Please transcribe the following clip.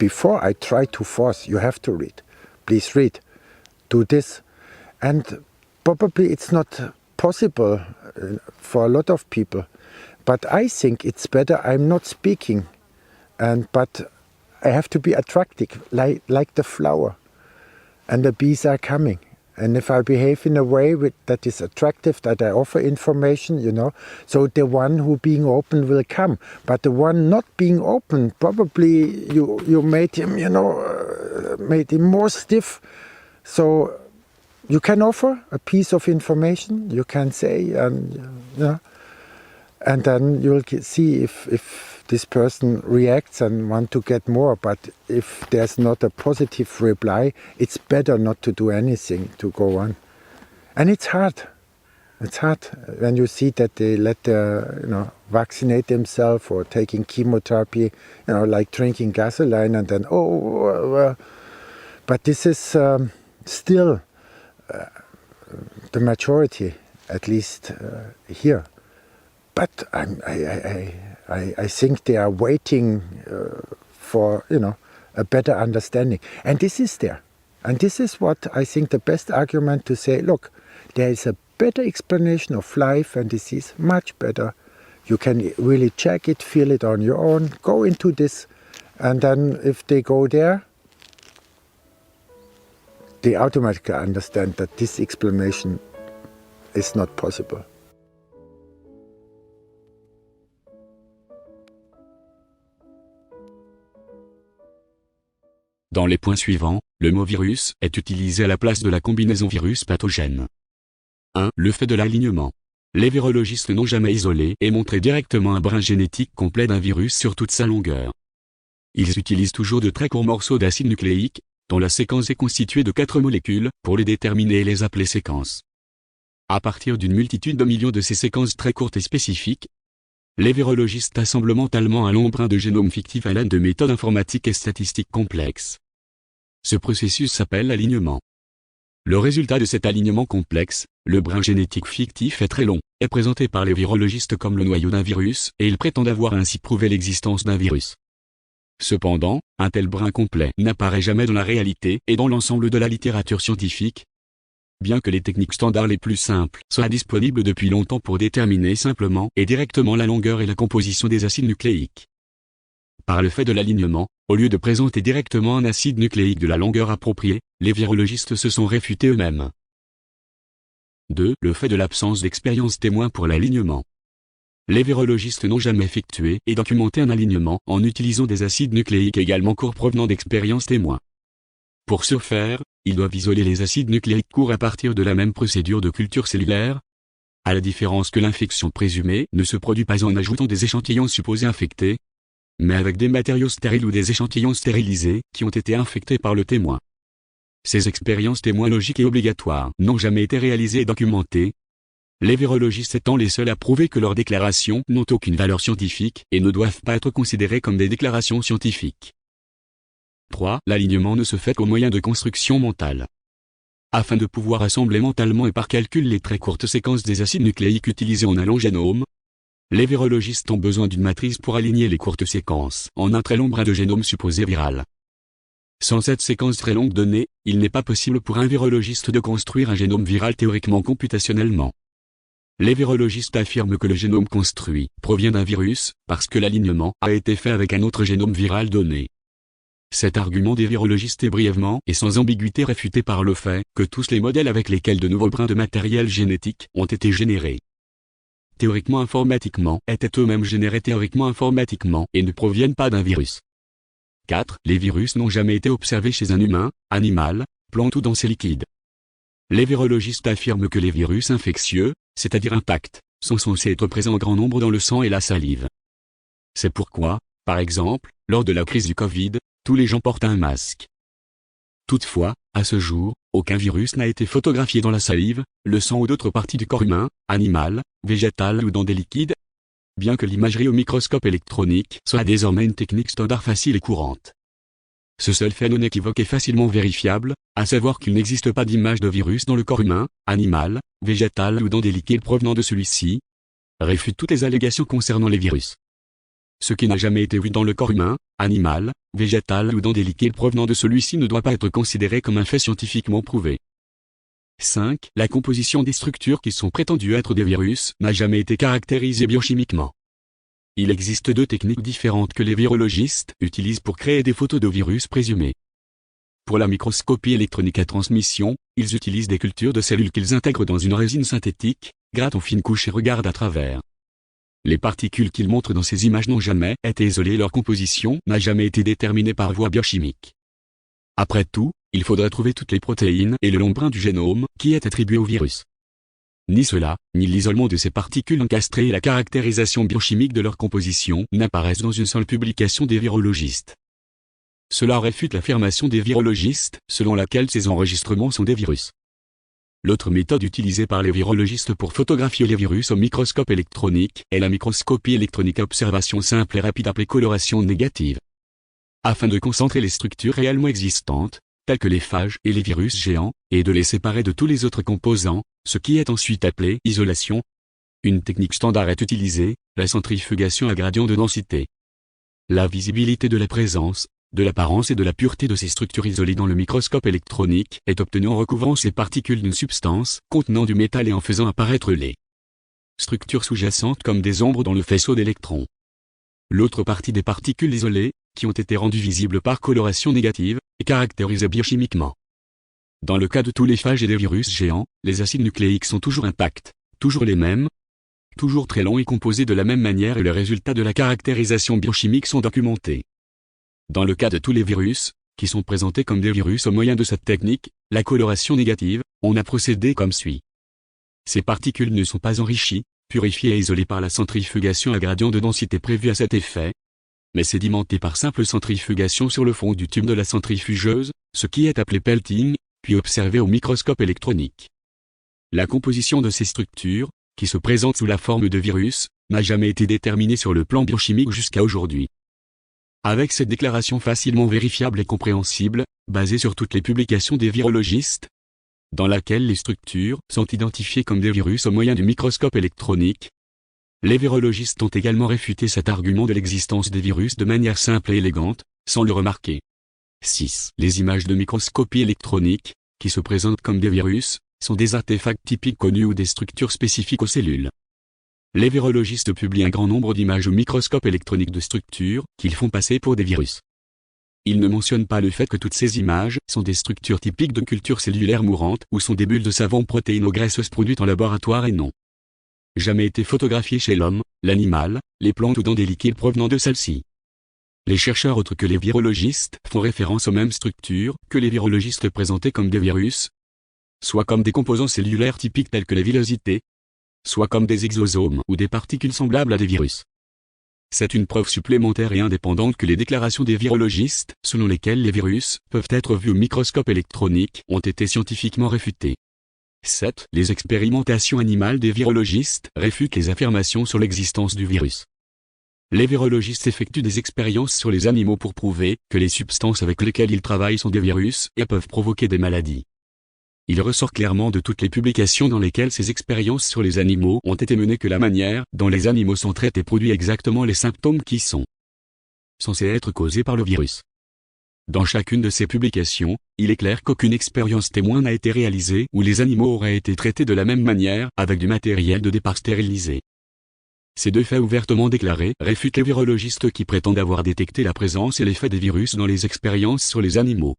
before I try to force, you have to read. Please read. Do this. And probably it's not possible for a lot of people. But I think it's better I'm not speaking. But I have to be attractive, like the flower. And the bees are coming. And if I behave in a way that is attractive, that I offer information, so the one who being open will come. But the one not being open, probably you made him, made him more stiff. So you can offer a piece of information, you can say, and then you'll see if this person reacts and want to get more. But if there's not a positive reply, it's better not to do anything, to go on. And it's hard. It's hard when you see that they let vaccinate themselves or taking chemotherapy, like drinking gasoline, and then, but this is still the majority, at least here. But I think they are waiting for, a better understanding. And this is there. And this is what I think the best argument to say, look, there is a better explanation of life and disease, much better. You can really check it, feel it on your own, go into this. And then if they go there, they automatically understand that this explanation is not possible. Dans les points suivants, le mot virus est utilisé à la place de la combinaison virus-pathogène. 1. Le fait de l'alignement. Les virologistes n'ont jamais isolé et montré directement un brin génétique complet d'un virus sur toute sa longueur. Ils utilisent toujours de très courts morceaux d'acide nucléique, dont la séquence est constituée de 4 molécules, pour les déterminer et les appeler séquences. À partir d'une multitude de millions de ces séquences très courtes et spécifiques, les virologistes assemblent mentalement un long brin de génome fictif à l'aide de méthodes informatiques et statistiques complexes. Ce processus s'appelle alignement. Le résultat de cet alignement complexe, le brin génétique fictif est très long, est présenté par les virologistes comme le noyau d'un virus, et ils prétendent avoir ainsi prouvé l'existence d'un virus. Cependant, un tel brin complet n'apparaît jamais dans la réalité et dans l'ensemble de la littérature scientifique, bien que les techniques standards les plus simples soient disponibles depuis longtemps pour déterminer simplement et directement la longueur et la composition des acides nucléiques. Par le fait de l'alignement, au lieu de présenter directement un acide nucléique de la longueur appropriée, les virologistes se sont réfutés eux-mêmes. 2. Le fait de l'absence d'expérience témoin pour l'alignement. Les virologistes n'ont jamais effectué et documenté un alignement en utilisant des acides nucléiques également courts provenant d'expériences témoins. Pour ce faire, ils doivent isoler les acides nucléiques courts à partir de la même procédure de culture cellulaire, à la différence que l'infection présumée ne se produit pas en ajoutant des échantillons supposés infectés, mais avec des matériaux stériles ou des échantillons stérilisés qui ont été infectés par le témoin. Ces expériences témoins logiques et obligatoires n'ont jamais été réalisées et documentées, les virologistes étant les seuls à prouver que leurs déclarations n'ont aucune valeur scientifique et ne doivent pas être considérées comme des déclarations scientifiques. 3. L'alignement ne se fait qu'au moyen de construction mentale. Afin de pouvoir assembler mentalement et par calcul les très courtes séquences des acides nucléiques utilisées en un long génome, les virologistes ont besoin d'une matrice pour aligner les courtes séquences en un très long brin de génome supposé viral. Sans cette séquence très longue donnée, il n'est pas possible pour un virologiste de construire un génome viral théoriquement computationnellement. Les virologistes affirment que le génome construit provient d'un virus, parce que l'alignement a été fait avec un autre génome viral donné. Cet argument des virologistes est brièvement et sans ambiguïté réfuté par le fait que tous les modèles avec lesquels de nouveaux brins de matériel génétique ont été générés théoriquement informatiquement étaient eux-mêmes générés théoriquement informatiquement et ne proviennent pas d'un virus. 4. Les virus n'ont jamais été observés chez un humain, animal, plante ou dans ces liquides. Les virologistes affirment que les virus infectieux, c'est-à-dire intacts, sont censés être présents en grand nombre dans le sang et la salive. C'est pourquoi, par exemple, lors de la crise du Covid, tous les gens portent un masque. Toutefois, à ce jour, aucun virus n'a été photographié dans la salive, le sang ou d'autres parties du corps humain, animal, végétal ou dans des liquides, bien que l'imagerie au microscope électronique soit désormais une technique standard facile et courante. Ce seul fait non équivoque et facilement vérifiable, à savoir qu'il n'existe pas d'image de virus dans le corps humain, animal, végétal ou dans des liquides provenant de celui-ci, réfute toutes les allégations concernant les virus. ce qui n'a jamais été vu dans le corps humain, animal, végétal ou dans des liquides provenant de celui-ci ne doit pas être considéré comme un fait scientifiquement prouvé. 5. La composition des structures qui sont prétendues être des virus n'a jamais été caractérisée biochimiquement. Il existe 2 techniques différentes que les virologistes utilisent pour créer des photos de virus présumés. Pour la microscopie électronique à transmission, ils utilisent des cultures de cellules qu'ils intègrent dans une résine synthétique, grattent en fines couches et regardent à travers. Les particules qu'ils montrent dans ces images n'ont jamais été isolées et leur composition n'a jamais été déterminée par voie biochimique. Après tout, il faudrait trouver toutes les protéines et le long brin du génome qui est attribué au virus. Ni cela, ni l'isolement de ces particules encastrées et la caractérisation biochimique de leur composition n'apparaissent dans une seule publication des virologistes. Cela réfute l'affirmation des virologistes, selon laquelle ces enregistrements sont des virus. L'autre méthode utilisée par les virologistes pour photographier les virus au microscope électronique est la microscopie électronique à observation simple et rapide appelée coloration négative. Afin de concentrer les structures réellement existantes, telles que les phages et les virus géants, et de les séparer de tous les autres composants, ce qui est ensuite appelé isolation. Une technique standard est utilisée, la centrifugation à gradient de densité. La visibilité de la présence, de l'apparence et de la pureté de ces structures isolées dans le microscope électronique est obtenue en recouvrant ces particules d'une substance contenant du métal et en faisant apparaître les structures sous-jacentes comme des ombres dans le faisceau d'électrons. L'autre partie des particules isolées, qui ont été rendues visibles par coloration négative, est caractérisée biochimiquement. Dans le cas de tous les phages et des virus géants, les acides nucléiques sont toujours intacts, toujours les mêmes, toujours très longs et composés de la même manière et les résultats de la caractérisation biochimique sont documentés. Dans le cas de tous les virus, qui sont présentés comme des virus au moyen de cette technique, la coloration négative, on a procédé comme suit. Ces particules ne sont pas enrichies, purifiées et isolées par la centrifugation à gradient de densité prévue à cet effet, mais sédimentées par simple centrifugation sur le fond du tube de la centrifugeuse, ce qui est appelé pelting, puis observé au microscope électronique. La composition de ces structures, qui se présentent sous la forme de virus, n'a jamais été déterminée sur le plan biochimique jusqu'à aujourd'hui. Avec cette déclaration facilement vérifiable et compréhensible, basée sur toutes les publications des virologistes, dans laquelle les structures sont identifiées comme des virus au moyen du microscope électronique, les virologistes ont également réfuté cet argument de l'existence des virus de manière simple et élégante, sans le remarquer. 6. Les images de microscopie électronique, qui se présentent comme des virus, sont des artefacts typiques connus ou des structures spécifiques aux cellules. Les virologistes publient un grand nombre d'images au microscope électronique de structures qu'ils font passer pour des virus. Ils ne mentionnent pas le fait que toutes ces images sont des structures typiques de cultures cellulaires mourantes ou sont des bulles de savon protéino-graisseuses produites en laboratoire et n'ont jamais été photographiées chez l'homme, l'animal, les plantes ou dans des liquides provenant de celles-ci. Les chercheurs autres que les virologistes font référence aux mêmes structures que les virologistes présentés comme des virus, soit comme des composants cellulaires typiques tels que la villosité, soit comme des exosomes ou des particules semblables à des virus. C'est une preuve supplémentaire et indépendante que les déclarations des virologistes, selon lesquelles les virus peuvent être vus au microscope électronique, ont été scientifiquement réfutées. 7. Les expérimentations animales des virologistes réfutent les affirmations sur l'existence du virus. Les virologistes effectuent des expériences sur les animaux pour prouver que les substances avec lesquelles ils travaillent sont des virus et peuvent provoquer des maladies. Il ressort clairement de toutes les publications dans lesquelles ces expériences sur les animaux ont été menées que la manière dont les animaux sont traités produit exactement les symptômes qui sont censés être causés par le virus. Dans chacune de ces publications, il est clair qu'aucune expérience témoin n'a été réalisée où les animaux auraient été traités de la même manière avec du matériel de départ stérilisé. Ces deux faits ouvertement déclarés réfutent les virologistes qui prétendent avoir détecté la présence et l'effet des virus dans les expériences sur les animaux.